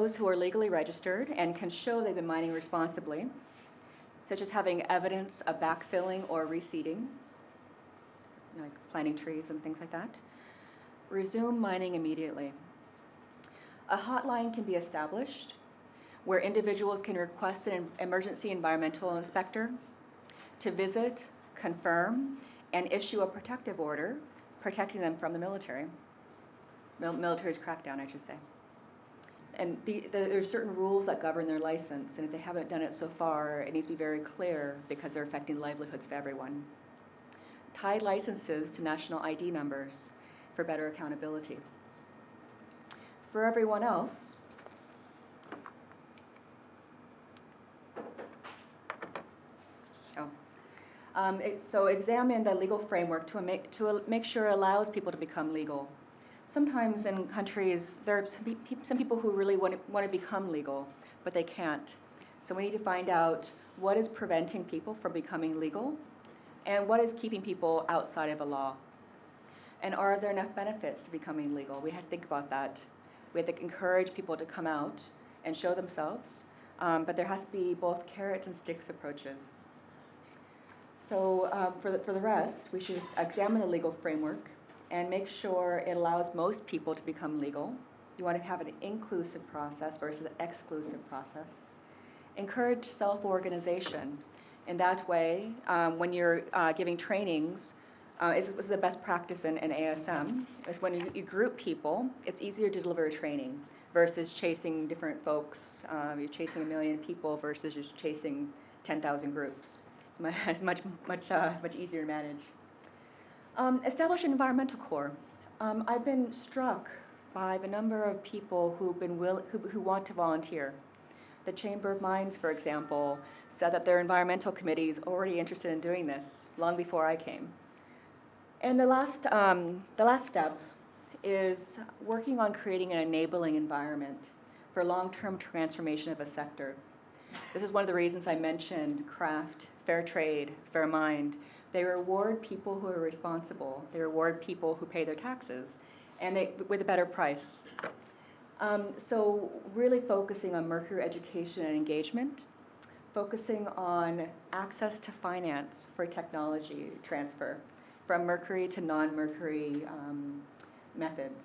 those who are legally registered and can show they've been mining responsibly, such as having evidence of backfilling or reseeding, like planting trees and things like that. Resume mining immediately. A hotline can be established where individuals can request an emergency environmental inspector to visit, confirm, and issue a protective order protecting them from the military's crackdown, I should say. And there's certain rules that govern their license, and if they haven't done it so far, it needs to be very clear because they're affecting livelihoods of everyone. Tie licenses to national ID numbers for better accountability. For everyone else, so examine the legal framework to make sure it allows people to become legal. Sometimes in countries, there are some people who really want to become legal, but they can't. So we need to find out what is preventing people from becoming legal and what is keeping people outside of the law. And are there enough benefits to becoming legal? We have to think about that. We have to encourage people to come out and show themselves, but there has to be both carrot and sticks approaches. So for the rest, we should examine the legal framework and make sure it allows most people to become legal. You want to have an inclusive process versus an exclusive process. Encourage self-organization. In that way, when you're giving trainings, is the best practice in ASM, is when you group people, it's easier to deliver a training versus chasing different folks. You're chasing 1 million people versus just chasing 10,000 groups. It's much easier to manage. Establish an environmental corps. I've been struck by the number of people who want to volunteer. The Chamber of Mines, for example, said that their environmental committee is already interested in doing this long before I came. And the last step is working on creating an enabling environment for long-term transformation of a sector. This is one of the reasons I mentioned craft, fair trade, fair mind. They reward people who are responsible. They reward people who pay their taxes, and with a better price. So really focusing on Mercury education and engagement, focusing on access to finance for technology transfer from Mercury to non-Mercury methods.